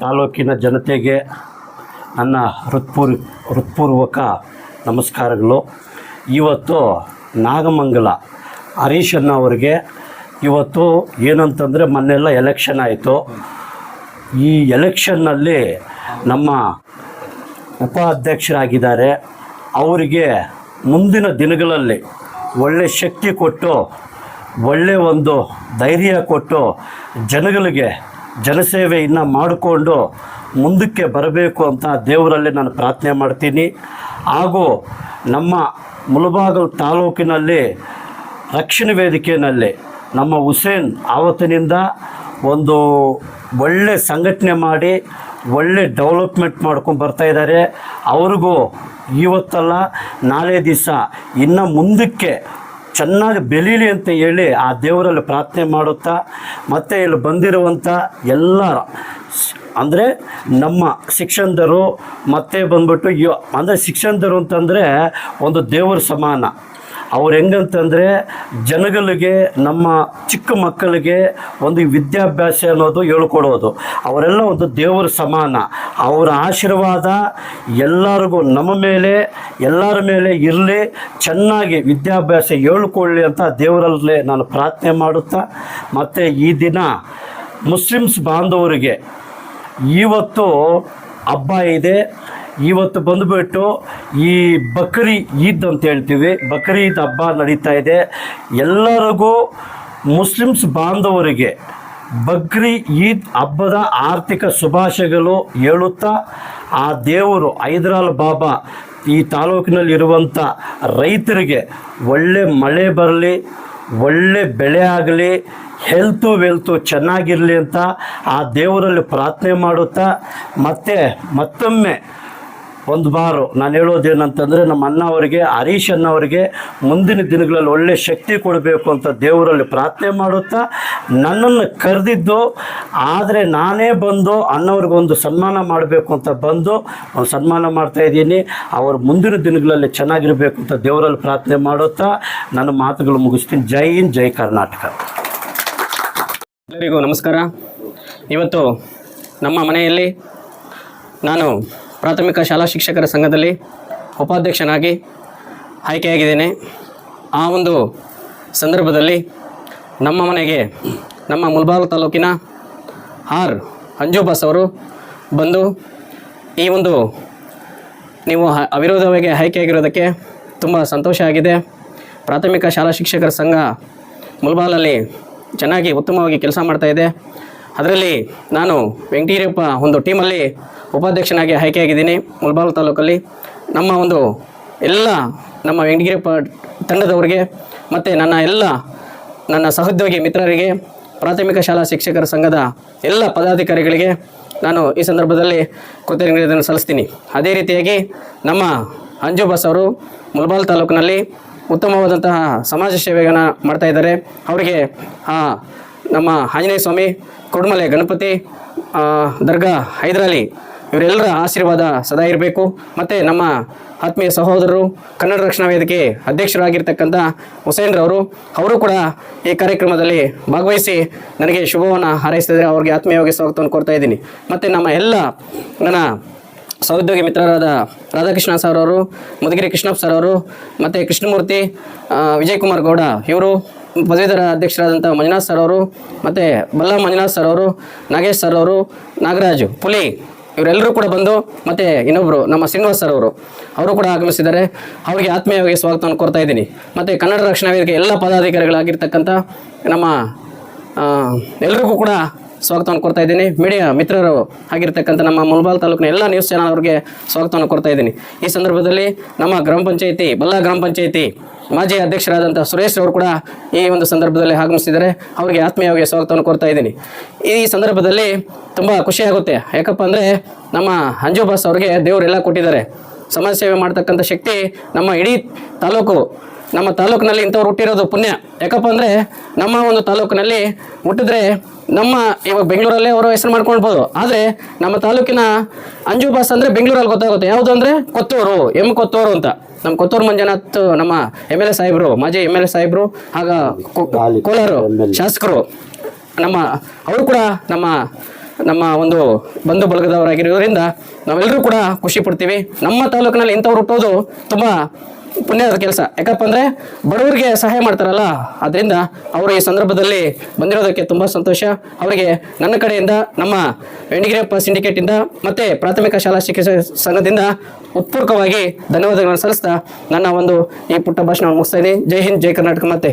ತಾಲೂಕಿನ ಜನತೆಗೆ ನನ್ನ ಹೃತ್ಪೂರ್ವಕ ನಮಸ್ಕಾರಗಳು. ಇವತ್ತು ನಾಗಮಂಗಲ ಹರೀಶ್ ಅವರಿಗೆ ಇವತ್ತು ಏನಂತಂದರೆ ಮೊನ್ನೆಲ್ಲ ಎಲೆಕ್ಷನ್ ಆಯಿತು. ಈ ಎಲೆಕ್ಷನ್ನಲ್ಲಿ ನಮ್ಮ ಉಪಾಧ್ಯಕ್ಷರಾಗಿದ್ದಾರೆ. ಅವರಿಗೆ ಮುಂದಿನ ದಿನಗಳಲ್ಲಿ ಒಳ್ಳೆ ಶಕ್ತಿ ಕೊಟ್ಟು, ಒಳ್ಳೆಯ ಒಂದು ಧೈರ್ಯ ಕೊಟ್ಟು, ಜನಗಳಿಗೆ ಜನಸೇವೆಯನ್ನು ಮಾಡಿಕೊಂಡು ಮುಂದಕ್ಕೆ ಬರಬೇಕು ಅಂತ ದೇವರಲ್ಲಿ ನಾನು ಪ್ರಾರ್ಥನೆ ಮಾಡ್ತೀನಿ. ಹಾಗೂ ನಮ್ಮ ಮುಳಬಾಗಿಲು ತಾಲೂಕಿನಲ್ಲಿ ರಕ್ಷಣಾ ವೇದಿಕೆಯಲ್ಲಿ ನಮ್ಮ ಹುಸೇನ್ ಆವತ್ತಿನಿಂದ ಒಂದು ಒಳ್ಳೆ ಸಂಘಟನೆ ಮಾಡಿ ಒಳ್ಳೆ ಡೆವಲಪ್ಮೆಂಟ್ ಮಾಡ್ಕೊಂಡು ಬರ್ತಾಯಿದ್ದಾರೆ. ಅವ್ರಿಗೂ ಇವತ್ತಲ್ಲ ನಾಳೆ ದಿವಸ ಇನ್ನು ಮುಂದಕ್ಕೆ ಚೆನ್ನಾಗಿ ಬೆಳೀಲಿ ಅಂತ ಹೇಳಿ ಆ ದೇವರಲ್ಲಿ ಪ್ರಾರ್ಥನೆ ಮಾಡುತ್ತಾ, ಮತ್ತು ಇಲ್ಲಿ ಬಂದಿರುವಂಥ ಎಲ್ಲ ಅಂದರೆ ನಮ್ಮ ಶಿಕ್ಷಣದರು ಮತ್ತು ಬಂದ್ಬಿಟ್ಟು ಅಂದರೆ ಶಿಕ್ಷಣದರು ಅಂತಂದರೆ ಒಂದು ದೇವರ ಸಮಾನ. ಅವ್ರು ಹೆಂಗಂತಂದರೆ ಜನಗಳಿಗೆ, ನಮ್ಮ ಚಿಕ್ಕ ಮಕ್ಕಳಿಗೆ ಒಂದು ವಿದ್ಯಾಭ್ಯಾಸ ಅನ್ನೋದು ಹೇಳ್ಕೊಡೋದು. ಅವರೆಲ್ಲ ಒಂದು ದೇವರ ಸಮಾನ. ಅವರ ಆಶೀರ್ವಾದ ಎಲ್ಲರಿಗೂ ನಮ್ಮ ಮೇಲೆ, ಎಲ್ಲರ ಮೇಲೆ ಇರಲಿ, ಚೆನ್ನಾಗಿ ವಿದ್ಯಾಭ್ಯಾಸ ಹೇಳ್ಕೊಳ್ಳಿ ಅಂತ ದೇವರಲ್ಲೇ ನಾನು ಪ್ರಾರ್ಥನೆ ಮಾಡುತ್ತಾ, ಮತ್ತು ಈ ದಿನ ಮುಸ್ಲಿಮ್ಸ್ ಬಾಂಧವರಿಗೆ ಇವತ್ತು ಹಬ್ಬ ಇದೆ. ಇವತ್ತು ಬಂದುಬಿಟ್ಟು ಈ ಬಕ್ರಿ ಈದ್ ಅಂತ ಹೇಳ್ತೀವಿ, ಬಕ್ರಿ ಈದ್ ಹಬ್ಬ ನಡೀತಾ ಇದೆ. ಎಲ್ಲರಿಗೂ ಮುಸ್ಲಿಮ್ಸ್ ಬಾಂಧವರಿಗೆ ಬಕ್ರಿ ಈದ್ ಹಬ್ಬದ ಆರ್ಥಿಕ ಶುಭಾಶಯಗಳು ಹೇಳುತ್ತಾ, ಆ ದೇವರು ಹೈದರಾಲ್ ಬಾಬಾ ಈ ತಾಲೂಕಿನಲ್ಲಿರುವಂಥ ರೈತರಿಗೆ ಒಳ್ಳೆ ಮಳೆ ಬರಲಿ, ಒಳ್ಳೆ ಬೆಳೆ ಆಗಲಿ, ಹೆಲ್ತು ವೆಲ್ತು ಚೆನ್ನಾಗಿರಲಿ ಅಂತ ಆ ದೇವರಲ್ಲಿ ಪ್ರಾರ್ಥನೆ ಮಾಡುತ್ತಾ, ಮತ್ತೊಮ್ಮೆ ಒಂದು ಬಾರು ನಾನು ಹೇಳೋದೇನಂತಂದರೆ, ನಮ್ಮ ಅವರಿಗೆ, ಹರೀಶ್ ಅವರಿಗೆ ಮುಂದಿನ ದಿನಗಳಲ್ಲಿ ಒಳ್ಳೆ ಶಕ್ತಿ ಕೊಡಬೇಕು ಅಂತ ದೇವರಲ್ಲಿ ಪ್ರಾರ್ಥನೆ ಮಾಡುತ್ತಾ, ನನ್ನನ್ನು ಕರೆದಿದ್ದು ಆದರೆ ನಾನೇ ಬಂದು ಅಣ್ಣವ್ರಿಗೊಂದು ಸನ್ಮಾನ ಮಾಡಬೇಕು ಅಂತ ಬಂದು ಒಂದು ಸನ್ಮಾನ ಮಾಡ್ತಾಯಿದ್ದೀನಿ. ಅವರು ಮುಂದಿನ ದಿನಗಳಲ್ಲಿ ಚೆನ್ನಾಗಿರಬೇಕು ಅಂತ ದೇವರಲ್ಲಿ ಪ್ರಾರ್ಥನೆ ಮಾಡುತ್ತಾ ನನ್ನ ಮಾತುಗಳು ಮುಗಿಸ್ತೀನಿ. ಜೈ ಹಿಂದ್, ಜೈ ಕರ್ನಾಟಕ. ಎಲ್ಲರಿಗೂ ನಮಸ್ಕಾರ. ಇವತ್ತು ನಮ್ಮ ಮನೆಯಲ್ಲಿ ನಾನು ಪ್ರಾಥಮಿಕ ಶಾಲಾ ಶಿಕ್ಷಕರ ಸಂಘದಲ್ಲಿ ಉಪಾಧ್ಯಕ್ಷನಾಗಿ ಆಯ್ಕೆಯಾಗಿದ್ದೇನೆ. ಆ ಒಂದು ಸಂದರ್ಭದಲ್ಲಿ ನಮ್ಮ ಮನೆಗೆ ನಮ್ಮ ಮುಳಬಾಗಿಲು ತಾಲೂಕಿನ ಆರ್ ಅಂಜುಬಾಸ್ ಅವರು ಬಂದು ಈ ಒಂದು ನೀವು ಅವಿರೋಧವಾಗಿ ಆಯ್ಕೆಯಾಗಿರೋದಕ್ಕೆ ತುಂಬ ಸಂತೋಷ ಆಗಿದೆ. ಪ್ರಾಥಮಿಕ ಶಾಲಾ ಶಿಕ್ಷಕರ ಸಂಘ ಮುಳಬಾಗಿಲಲ್ಲಿ ಚೆನ್ನಾಗಿ ಉತ್ತಮವಾಗಿ ಕೆಲಸ ಮಾಡ್ತಾಯಿದೆ. ಅದರಲ್ಲಿ ನಾನು ವೆಂಕಟೀರಪ್ಪ ಒಂದು ಟೀಮಲ್ಲಿ ಉಪಾಧ್ಯಕ್ಷನಾಗಿ ಆಯ್ಕೆಯಾಗಿದ್ದೀನಿ ಮುಳಬಾಗಿಲು ತಾಲೂಕಲ್ಲಿ. ನಮ್ಮ ಒಂದು ಎಲ್ಲ ನಮ್ಮ ವೆಂಕಟೀರಪ್ಪ ತಂಡದವರಿಗೆ ಮತ್ತು ನನ್ನ ಸಹೋದ್ಯೋಗಿ ಮಿತ್ರರಿಗೆ, ಪ್ರಾಥಮಿಕ ಶಾಲಾ ಶಿಕ್ಷಕರ ಸಂಘದ ಎಲ್ಲ ಪದಾಧಿಕಾರಿಗಳಿಗೆ ನಾನು ಈ ಸಂದರ್ಭದಲ್ಲಿ ಕೃತಜ್ಞತೆಯನ್ನು ಸಲ್ಲಿಸ್ತೀನಿ. ಅದೇ ರೀತಿಯಾಗಿ ನಮ್ಮ ಅಂಜುಬಾಸ್ ಅವರು ಮುಳಬಾಗಿಲು ತಾಲೂಕಿನಲ್ಲಿ ಉತ್ತಮವಾದಂತಹ ಸಮಾಜ ಸೇವೆಯನ್ನು ಮಾಡ್ತಾಯಿದ್ದಾರೆ. ಅವರಿಗೆ ನಮ್ಮ ಆಂಜನೇಯ ಸ್ವಾಮಿ, ಕೊಡಮಲೆ ಗಣಪತಿ, ದರ್ಗಾ ಹೈದರಾಲಿ ಇವರೆಲ್ಲರ ಆಶೀರ್ವಾದ ಸದಾ ಇರಬೇಕು. ಮತ್ತು ನಮ್ಮ ಆತ್ಮೀಯ ಸಹೋದರರು, ಕನ್ನಡ ರಕ್ಷಣಾ ವೇದಿಕೆ ಅಧ್ಯಕ್ಷರಾಗಿರ್ತಕ್ಕಂಥ ಹುಸೇನ್ರವರು, ಅವರು ಕೂಡ ಈ ಕಾರ್ಯಕ್ರಮದಲ್ಲಿ ಭಾಗವಹಿಸಿ ನನಗೆ ಶುಭವನ್ನು ಹಾರೈಸ್ತಿದ್ದಾರೆ. ಅವ್ರಿಗೆ ಆತ್ಮೀಯವಾಗಿ ಸ್ವಾಗತವನ್ನು ಕೊಡ್ತಾ ಇದ್ದೀನಿ. ಮತ್ತು ನನ್ನ ಸಹೋದ್ಯೋಗಿ ಮಿತ್ರರಾದ ರಾಧಾಕೃಷ್ಣ ಸರ್ ಅವರು, ಮಧುಗಿರಿ ಕೃಷ್ಣಪ್ಪ ಸರ್ ಅವರು, ಮತ್ತು ಕೃಷ್ಣಮೂರ್ತಿ, ವಿಜಯ್ ಕುಮಾರ್ ಗೌಡ ಇವರು, ಪದವೀಧರ ಅಧ್ಯಕ್ಷರಾದಂಥ ಮಂಜುನಾಥ್ ಸರ್ ಅವರು, ಮತ್ತು ಬಲ್ಲ ಮಂಜುನಾಥ್ ಸರ್ ಅವರು, ನಾಗೇಶ್ ಸರ್ ಅವರು, ನಾಗರಾಜು ಪುಲಿ ಇವರೆಲ್ಲರೂ ಕೂಡ ಬಂದು, ಮತ್ತು ಇನ್ನೊಬ್ಬರು ನಮ್ಮ ಶ್ರೀನಿವಾಸ್ ಸರ್ ಅವರು ಕೂಡ ಆಗಮಿಸಿದ್ದಾರೆ. ಅವರಿಗೆ ಆತ್ಮೀಯವಾಗಿ ಸ್ವಾಗತವನ್ನು ಕೊಡ್ತಾ ಇದ್ದೀನಿ. ಮತ್ತು ಕನ್ನಡ ರಕ್ಷಣಾ ವೇದಿಕೆ ಎಲ್ಲ ಪದಾಧಿಕಾರಿಗಳಾಗಿರ್ತಕ್ಕಂಥ ನಮ್ಮ ಎಲ್ಲರಿಗೂ ಕೂಡ ಸ್ವಾಗತವನ್ನು ಕೊಡ್ತಾ ಇದ್ದೀನಿ. ಮೀಡಿಯಾ ಮಿತ್ರರು ಆಗಿರ್ತಕ್ಕಂಥ ನಮ್ಮ ಮುಳಬಾಗಿಲು ತಾಲೂಕಿನ ಎಲ್ಲ ನ್ಯೂಸ್ ಚಾನಲ್ ಅವರಿಗೆ ಸ್ವಾಗತವನ್ನು ಕೊಡ್ತಾ ಇದ್ದೀನಿ. ಈ ಸಂದರ್ಭದಲ್ಲಿ ನಮ್ಮ ಬಲ್ಲ ಗ್ರಾಮ ಪಂಚಾಯಿತಿ ಮಾಜಿ ಅಧ್ಯಕ್ಷರಾದಂಥ ಸುರೇಶ್ ಅವರು ಕೂಡ ಈ ಒಂದು ಸಂದರ್ಭದಲ್ಲಿ ಆಗಮಿಸಿದ್ದಾರೆ. ಅವರಿಗೆ ಆತ್ಮೀಯವಾಗಿ ಸ್ವಾಗತವನ್ನು ಕೊಡ್ತಾ ಇದ್ದೀನಿ. ಈ ಸಂದರ್ಭದಲ್ಲಿ ತುಂಬ ಖುಷಿಯಾಗುತ್ತೆ. ಯಾಕಪ್ಪ ಅಂದರೆ ನಮ್ಮ ಅಂಜುಬಾಸ್ ಅವ್ರಿಗೆ ದೇವರೆಲ್ಲ ಕೊಟ್ಟಿದ್ದಾರೆ. ಸಮಾಜ ಸೇವೆ ಮಾಡ್ತಕ್ಕಂಥ ಶಕ್ತಿ ನಮ್ಮ ಇಡೀ ನಮ್ಮ ತಾಲೂಕಿನಲ್ಲಿ ಇಂಥವ್ರು ಹುಟ್ಟಿರೋದು ಪುಣ್ಯ. ಯಾಕಪ್ಪ ಅಂದರೆ ನಮ್ಮ ಒಂದು ತಾಲೂಕಿನಲ್ಲಿ ಹುಟ್ಟಿದ್ರೆ ಇವಾಗ ಬೆಂಗಳೂರಲ್ಲೇ ಅವರು ಹೆಸರು ಮಾಡ್ಕೊಳ್ಬೋದು. ಆದರೆ ನಮ್ಮ ತಾಲೂಕಿನ ಅಂಜುಬಾಸ್ ಅಂದರೆ ಬೆಂಗಳೂರಲ್ಲಿ ಗೊತ್ತಾಗುತ್ತೆ. ಯಾವುದು ಅಂದರೆ ಕೊತ್ತೂರು, ಕೊತ್ತೂರು ಅಂತ. ನಮ್ಮ ಕೊತ್ತೂರು ಮಂಜುನಾಥ್ ನಮ್ಮ MLA ಸಾಹೇಬರು, ಮಾಜಿ MLA ಸಾಹೇಬರು, ಆಗ ಕೋಲಾರ ಶಾಸಕರು, ಅವರು ಕೂಡ ನಮ್ಮ ನಮ್ಮ ಒಂದು ಬಂಧು ಬಳಗದವರಾಗಿರೋದ್ರಿಂದ ನಾವೆಲ್ಲರೂ ಕೂಡ ಖುಷಿ ಪಡ್ತೀವಿ. ನಮ್ಮ ತಾಲೂಕಿನಲ್ಲಿ ಇಂಥವ್ರು ಹುಟ್ಟೋದು ತುಂಬ ಪುಣ್ಯದ ಕೆಲಸ. ಯಾಕಪ್ಪ ಅಂದರೆ ಬಡವರಿಗೆ ಸಹಾಯ ಮಾಡ್ತಾರಲ್ಲ, ಅದರಿಂದ ಅವರು ಈ ಸಂದರ್ಭದಲ್ಲಿ ಬಂದಿರೋದಕ್ಕೆ ತುಂಬ ಸಂತೋಷ. ಅವರಿಗೆ ನನ್ನ ಕಡೆಯಿಂದ, ನಮ್ಮ ವೆಂಡಿಗಿರಿಯಪ್ಪ ಸಿಂಡಿಕೇಟಿಂದ ಮತ್ತು ಪ್ರಾಥಮಿಕ ಶಾಲಾ ಶಿಕ್ಷಕ ಸಂಘದಿಂದ ಉತ್ಪೂರ್ವಕವಾಗಿ ಧನ್ಯವಾದಗಳನ್ನು ಸಲ್ಲಿಸ್ತಾ ನನ್ನ ಒಂದು ಈ ಪುಟ್ಟ ಭಾಷಣವನ್ನು ಮುಗಿಸ್ತಾ ಇದ್ದೀನಿ. ಜೈ ಹಿಂದ್, ಜೈ ಕರ್ನಾಟಕ ಮಾತೆ.